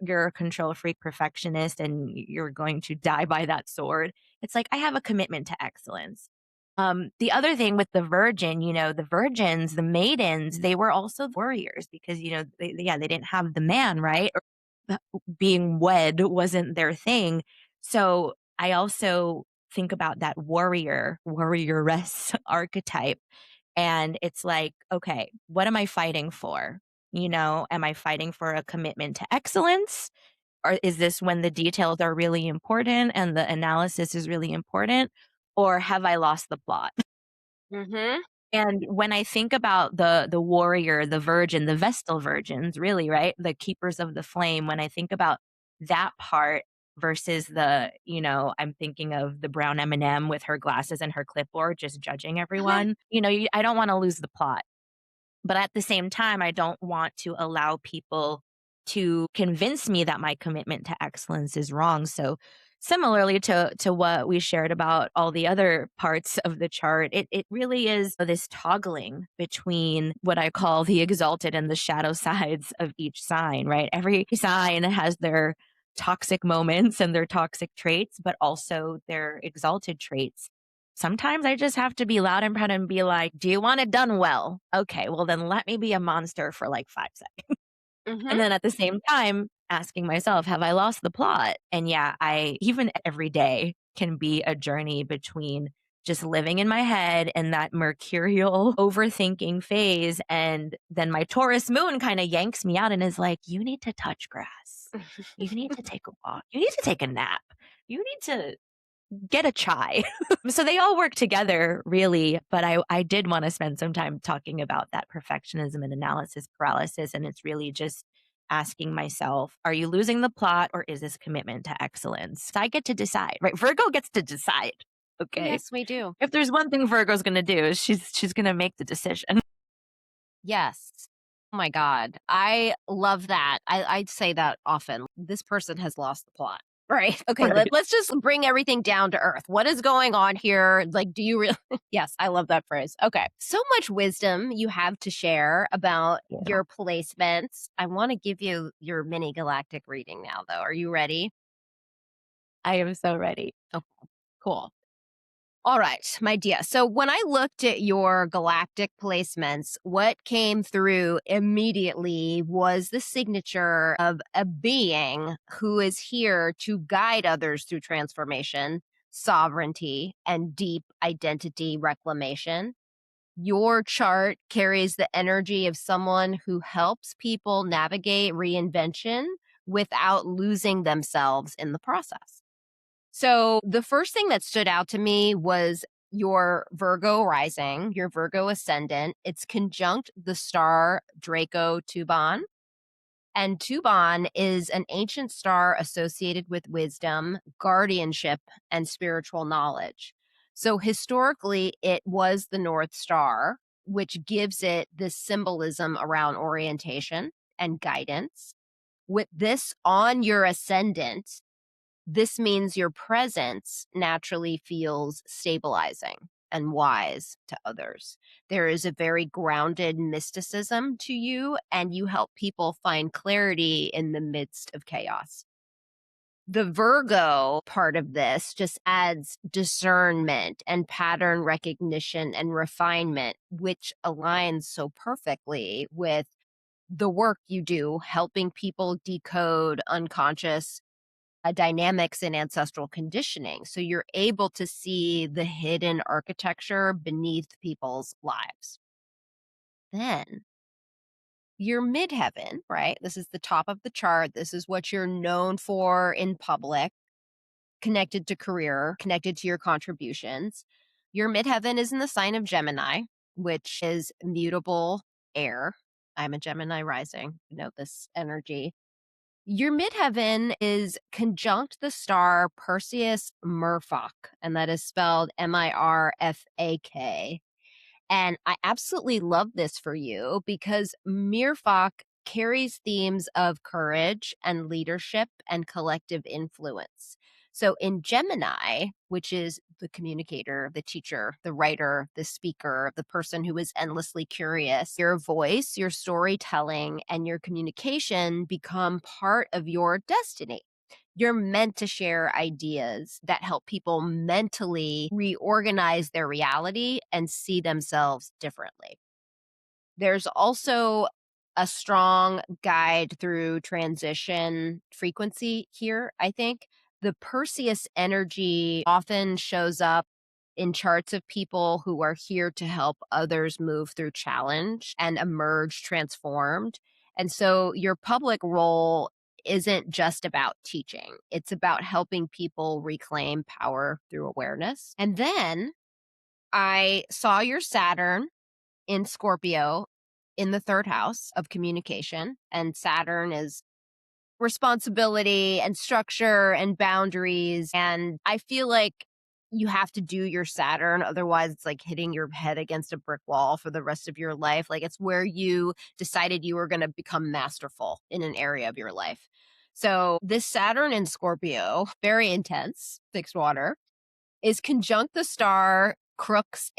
you're a control freak perfectionist and you're going to die by that sword. It's like I have a commitment to excellence. The other thing with the virgin, the virgins, the maidens, they were also warriors because they didn't have the man, right? Or being wed wasn't their thing. So I also think about that warrioress archetype, and it's like, okay, what am I fighting for? Am I fighting for a commitment to excellence? Or is this when the details are really important and the analysis is really important? Or have I lost the plot? Mhm. And when I think about the warrior, the virgin, the Vestal virgins, really, right? The keepers of the flame, when I think about that part versus I'm thinking of the brown M&M with her glasses and her clipboard just judging everyone. I don't want to lose the plot. But at the same time, I don't want to allow people to convince me that my commitment to excellence is wrong. So similarly to what we shared about all the other parts of the chart, it really is this toggling between what I call the exalted and the shadow sides of each sign, right? Every sign has their toxic moments and their toxic traits, but also their exalted traits. Sometimes I just have to be loud and proud and be like, "Do you want it done well? Okay, well, then let me be a monster for like 5 seconds." And Mhm. then at the same time, asking myself, "Have I lost the plot?" And yeah, I even every day can be a journey between just living in my head and that mercurial overthinking phase. And then my Taurus moon kind of yanks me out and is like, "You need to touch grass. You need to take a walk. You need to take a nap. You need to." get a chai. So they all work together, really. But I did want to spend some time talking about that perfectionism and analysis paralysis. And it's really just asking myself, are you losing the plot or is this commitment to excellence? So I get to decide, right? Virgo gets to decide. Okay. Yes, we do. If there's one thing Virgo's going to do, is she's going to make the decision. Yes. Oh my God. I love that. I'd say that often. This person has lost the plot. Right. Okay. Right. Let's just bring everything down to earth. What is going on here? Like, do you really? Yes, I love that phrase. Okay. So much wisdom you have to share about Yeah. your placements. I want to give you your mini galactic reading now, though. Are you ready? I am so ready. Okay. Cool. All right, my dear. So when I looked at your galactic placements, what came through immediately was the signature of a being who is here to guide others through transformation, sovereignty, and deep identity reclamation. Your chart carries the energy of someone who helps people navigate reinvention without losing themselves in the process. So the first thing that stood out to me was your Virgo rising, your Virgo ascendant. It's conjunct the star Draco Tuban. And Tuban is an ancient star associated with wisdom, guardianship, and spiritual knowledge. So historically, it was the North Star, which gives it this symbolism around orientation and guidance. With this on your ascendant, this means your presence naturally feels stabilizing and wise to others. There is a very grounded mysticism to you, and you help people find clarity in the midst of chaos. The Virgo part of this just adds discernment and pattern recognition and refinement, which aligns so perfectly with the work you do, helping people decode unconscious dynamics in ancestral conditioning. So you're able to see the hidden architecture beneath people's lives. Then your midheaven, right? This is the top of the chart. This is what you're known for in public, connected to career, connected to your contributions. Your midheaven is in the sign of Gemini, which is mutable air. I'm a Gemini rising. You know this energy. Your midheaven is conjunct the star Perseus Murfak, and that is spelled Mirfak. And I absolutely love this for you because Mirfak carries themes of courage and leadership and collective influence. So in Gemini, which is the communicator, the teacher, the writer, the speaker, the person who is endlessly curious, your voice, your storytelling, and your communication become part of your destiny. You're meant to share ideas that help people mentally reorganize their reality and see themselves differently. There's also a strong guide through transition frequency here, I think. The Perseus energy often shows up in charts of people who are here to help others move through challenge and emerge transformed. And so your public role isn't just about teaching, it's about helping people reclaim power through awareness. And then I saw your Saturn in Scorpio in the third house of communication. And Saturn is responsibility and structure and boundaries. And I feel like you have to do your Saturn. Otherwise, it's like hitting your head against a brick wall for the rest of your life. Like it's where you decided you were going to become masterful in an area of your life. So this Saturn in Scorpio, very intense, fixed water, is conjunct the star Crux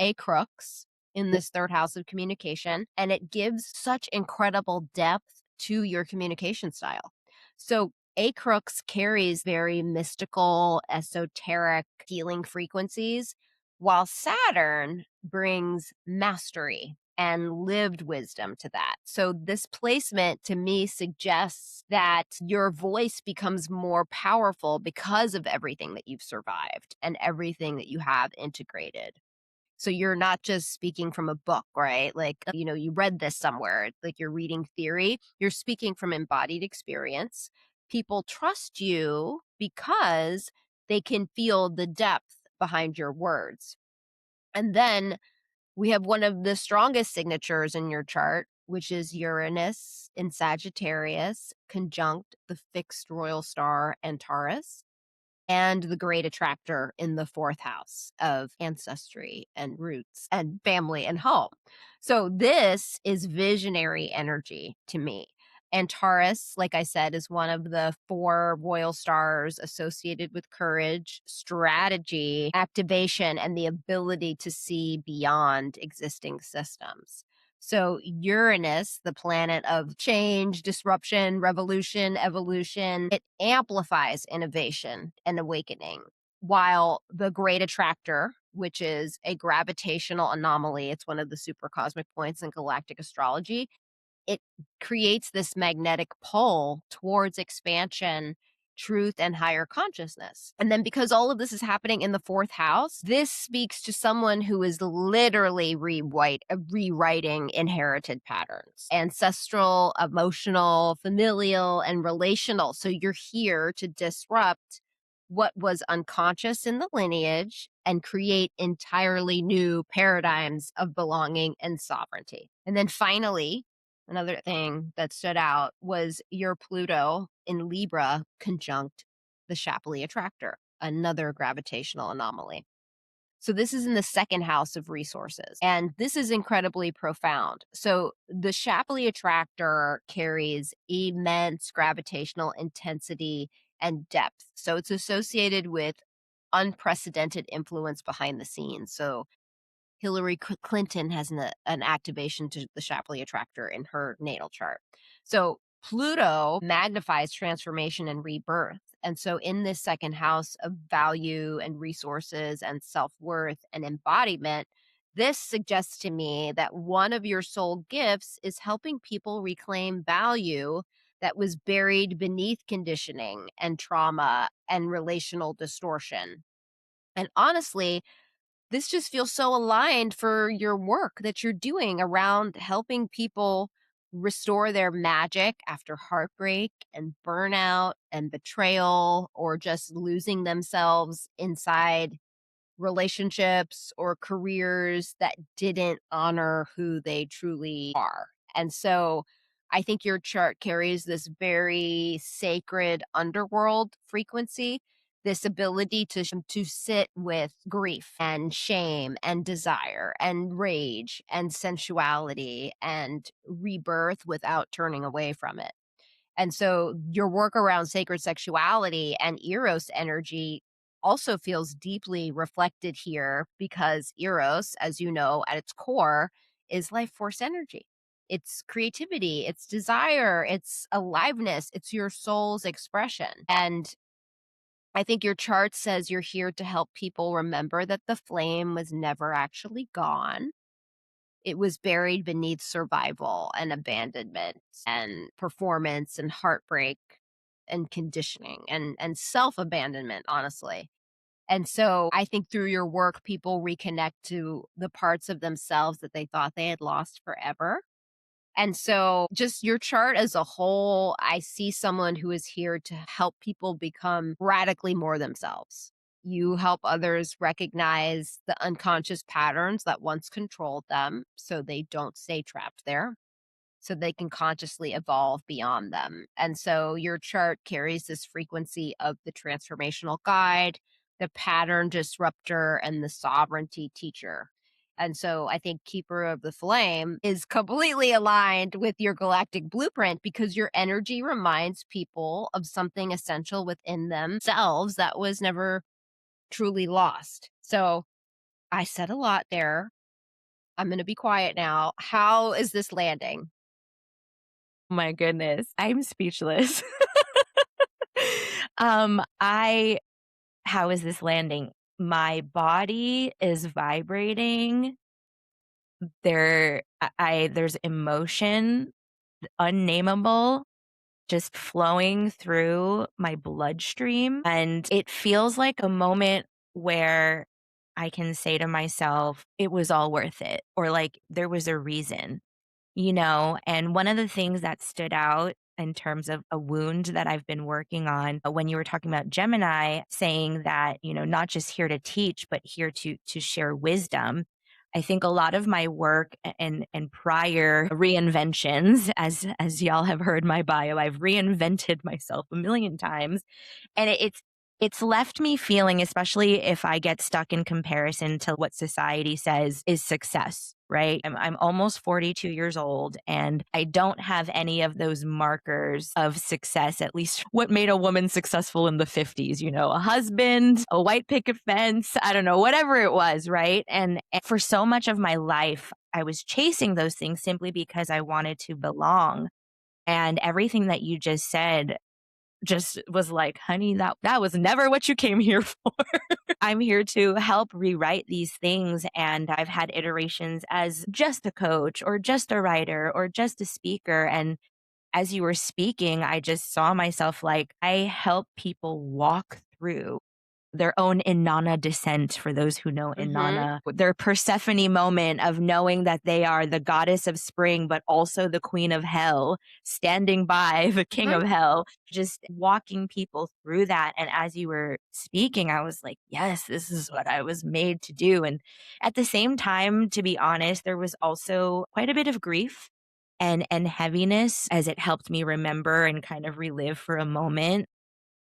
in this third house of communication. And it gives such incredible depth to your communication style. So Crux carries very mystical, esoteric healing frequencies, while Saturn brings mastery and lived wisdom to that. So this placement to me suggests that your voice becomes more powerful because of everything that you've survived and everything that you have integrated. So you're not just speaking from a book, right? Like, you read this somewhere, like you're reading theory. You're speaking from embodied experience. People trust you because they can feel the depth behind your words. And then we have one of the strongest signatures in your chart, which is Uranus in Sagittarius, conjunct the fixed royal star and Taurus, and the great attractor in the fourth house of ancestry and roots and family and home. So this is visionary energy to me. And Taurus, like I said, is one of the four royal stars associated with courage, strategy, activation, and the ability to see beyond existing systems. So Uranus, the planet of change, disruption, revolution, evolution, it amplifies innovation and awakening. While the great attractor, which is a gravitational anomaly, it's one of the super cosmic points in galactic astrology, it creates this magnetic pull towards expansion, truth, and higher consciousness. And then because all of this is happening in the fourth house, this speaks to someone who is literally rewriting inherited patterns, ancestral, emotional, familial, and relational. So you're here to disrupt what was unconscious in the lineage and create entirely new paradigms of belonging and sovereignty. And then finally, another thing that stood out was your Pluto in Libra conjunct the Shapley attractor, another gravitational anomaly. So this is in the second house of resources, and this is incredibly profound. So the Shapley attractor carries immense gravitational intensity and depth. So it's associated with unprecedented influence behind the scenes. So Hillary Clinton has an activation to the Shapley attractor in her natal chart. So Pluto magnifies transformation and rebirth. And so in this second house of value and resources and self-worth and embodiment, this suggests to me that one of your soul gifts is helping people reclaim value that was buried beneath conditioning and trauma and relational distortion. And honestly, this just feels so aligned for your work that you're doing around helping people restore their magic after heartbreak and burnout and betrayal, or just losing themselves inside relationships or careers that didn't honor who they truly are. And so I think your chart carries this very sacred underworld frequency, this ability to sit with grief and shame and desire and rage and sensuality and rebirth without turning away from it. And so your work around sacred sexuality and Eros energy also feels deeply reflected here, because Eros, as you know, at its core is life force energy. It's creativity, it's desire, it's aliveness, it's your soul's expression. And I think your chart says you're here to help people remember that the flame was never actually gone. It was buried beneath survival and abandonment and performance and heartbreak and conditioning and self-abandonment, honestly. And so I think through your work, people reconnect to the parts of themselves that they thought they had lost forever. And so just your chart as a whole, I see someone who is here to help people become radically more themselves. You help others recognize the unconscious patterns that once controlled them so they don't stay trapped there, so they can consciously evolve beyond them. And so your chart carries this frequency of the transformational guide, the pattern disruptor, and the sovereignty teacher. And so I think Keeper of the Flame is completely aligned with your galactic blueprint, because your energy reminds people of something essential within themselves that was never truly lost. So I said a lot there. I'm going to be quiet now. How is this landing? My goodness, I'm speechless. I how is this landing? My body is vibrating. There's emotion, unnameable, just flowing through my bloodstream, and it feels like a moment where I can say to myself, "It was all worth it," or like, "There was a reason." And one of the things that stood out in terms of a wound that I've been working on. When you were talking about Gemini, saying that, not just here to teach, but here to share wisdom. I think a lot of my work and prior reinventions, as y'all have heard my bio, I've reinvented myself a million times, and it's left me feeling, especially if I get stuck in comparison to what society says is success, right? I'm almost 42 years old and I don't have any of those markers of success, at least what made a woman successful in the 50s, a husband, a white picket fence, I don't know, whatever it was, right? And for so much of my life, I was chasing those things simply because I wanted to belong. And everything that you just said just was like, honey, that was never what you came here for. I'm here to help rewrite these things. And I've had iterations as just a coach or just a writer or just a speaker. And as you were speaking, I just saw myself like I help people walk through their own Inanna descent, for those who know Mm-hmm. Inanna, their Persephone moment of knowing that they are the goddess of spring, but also the queen of hell, standing by the king Mm-hmm. of hell, just walking people through that. And as you were speaking, I was like, yes, this is what I was made to do. And at the same time, to be honest, there was also quite a bit of grief and heaviness as it helped me remember and kind of relive for a moment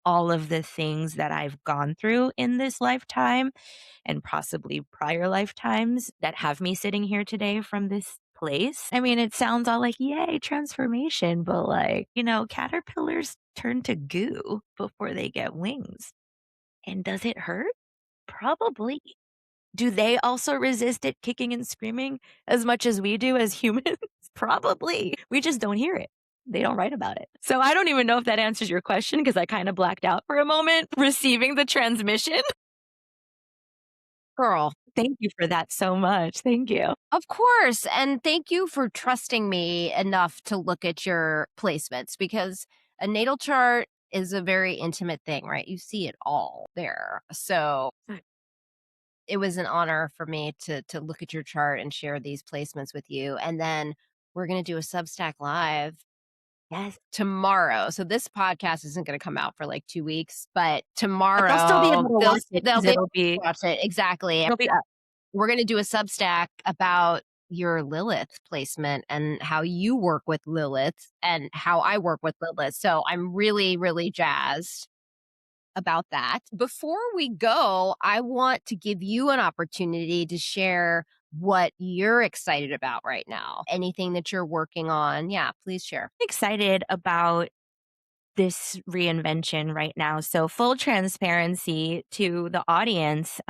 all of the things that I've gone through in this lifetime and possibly prior lifetimes that have me sitting here today from this place. I mean, it sounds all like, yay, transformation, but like, caterpillars turn to goo before they get wings. And does it hurt? Probably. Do they also resist it kicking and screaming as much as we do as humans? Probably. We just don't hear it. They don't write about it. So I don't even know if that answers your question because I kind of blacked out for a moment receiving the transmission. Girl, Thank you for that so much. Thank you. of course. And thank you for trusting me enough to look at your placements because a natal chart is a very intimate thing, right? You see it all there. So it was an honor for me to look at your chart and share these placements with you. And then we're going to do a Substack live Yes. tomorrow. So this podcast isn't going to come out for like 2 weeks, but But they'll still be tomorrow able to watch it they'll because be able to watch it exactly. it'll be up. We're going to do a Substack about your Lilith placement and how you work with Lilith and how I work with Lilith. So I'm really, really jazzed about that. Before we go, I want to give you an opportunity to share what you're excited about right now. Anything that you're working on. Yeah, please share. Excited about this reinvention right now. So full transparency to the audience.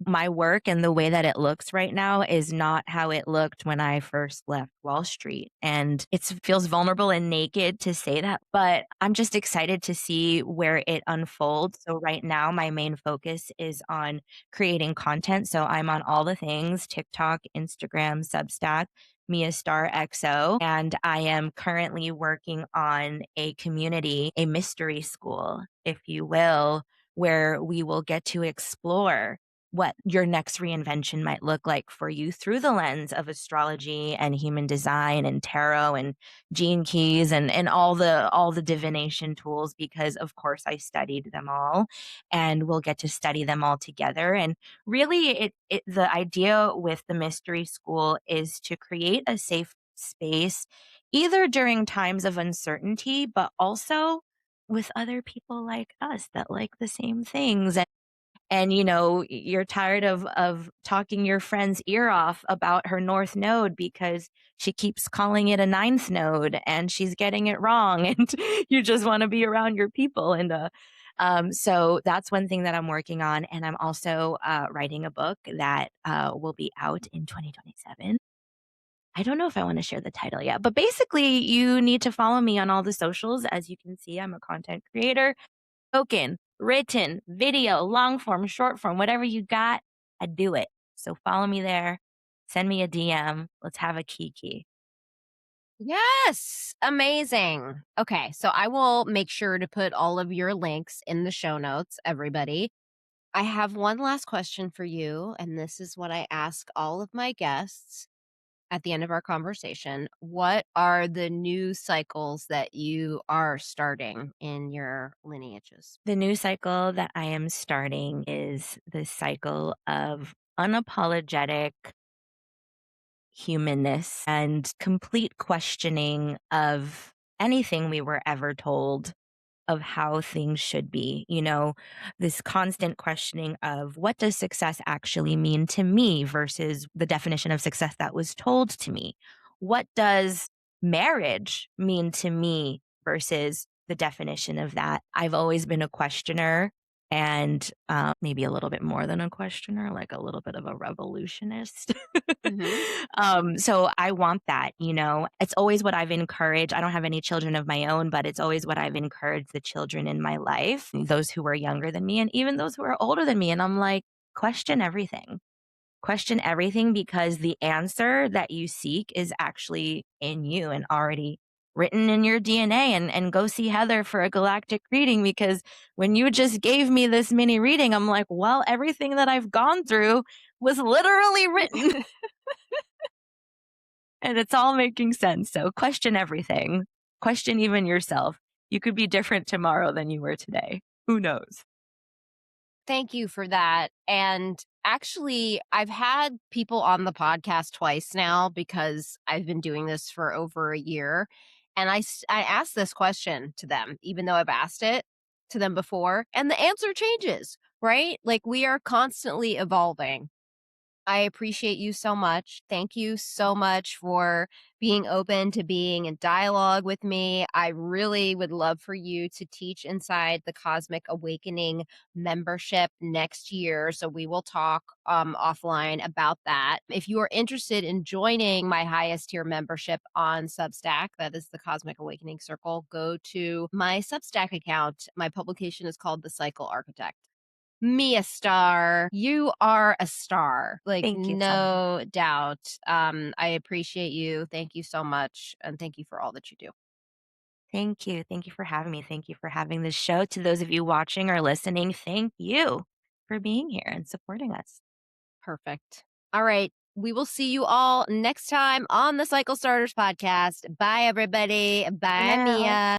My work and the way that it looks right now is not how it looked when I first left Wall Street. And it feels vulnerable and naked to say that, but I'm just excited to see where it unfolds. So right now, my main focus is on creating content. So I'm on all the things: TikTok, Instagram, Substack, Mia Star XO. And I am currently working on a community, a mystery school, if you will, where we will get to explore what your next reinvention might look like for you through the lens of astrology and human design and tarot and gene keys and all the divination tools, because of course I studied them all and we'll get to study them all together. And really the idea with the mystery school is to create a safe space either during times of uncertainty but also with other people like us that like the same things. And you're tired of talking your friend's ear off about her north node because she keeps calling it a ninth node and she's getting it wrong, and you just want to be around your people. And so that's one thing that I'm working on. And I'm also writing a book that will be out in 2027. I don't know if I want to share the title yet, but basically you need to follow me on all the socials. As you can see, I'm a content creator. Spoken, written, video, long form, short form, whatever you got, I do it. So follow me there. Send me a DM. Let's have a kiki. Yes, amazing. Okay, so I will make sure to put all of your links in the show notes, everybody. I have one last question for you, and this is what I ask all of my guests. at the end of our conversation, what are the new cycles that you are starting in your lineages? The new cycle that I am starting is the cycle of unapologetic humanness and complete questioning of anything we were ever told of how things should be. This constant questioning of what does success actually mean to me versus the definition of success that was told to me? What does marriage mean to me versus the definition of that? I've always been a questioner and maybe a little bit more than a questioner, like a little bit of a revolutionist. Mhm. So I want that. It's always what I've encouraged. I don't have any children of my own, but it's always what I've encouraged the children in my life, those who are younger than me, and even those who are older than me. And I'm like, question everything. Question everything because the answer that you seek is actually in you and already written in your DNA. And go see Heather for a galactic reading because when you just gave me this mini reading, I'm like, well, everything that I've gone through was literally written and it's all making sense. So question everything. Question even yourself. You could be different tomorrow than you were today. Who knows? Thank you for that. And actually, I've had people on the podcast twice now because I've been doing this for over a year. And I asked this question to them, even though I've asked it to them before, and the answer changes, right? Like we are constantly evolving. I appreciate you so much. Thank you so much for being open to being in dialogue with me. I really would love for you to teach inside the Cosmic Awakening membership next year. So we will talk offline about that. If you are interested in joining my highest tier membership on Substack, that is the Cosmic Awakening Circle, go to my Substack account. My publication is called The Cycle Architect. Me a star. You are a star. Like, Thank you so much. no doubt. I appreciate you. Thank you so much. And thank you for all that you do. Thank you. Thank you for having me. Thank you for having this show. To those of you watching or listening, thank you for being here and supporting us. Perfect. All right. We will see you all next time on the Cycle Starters podcast. Bye, everybody. For Bye, now. Mia.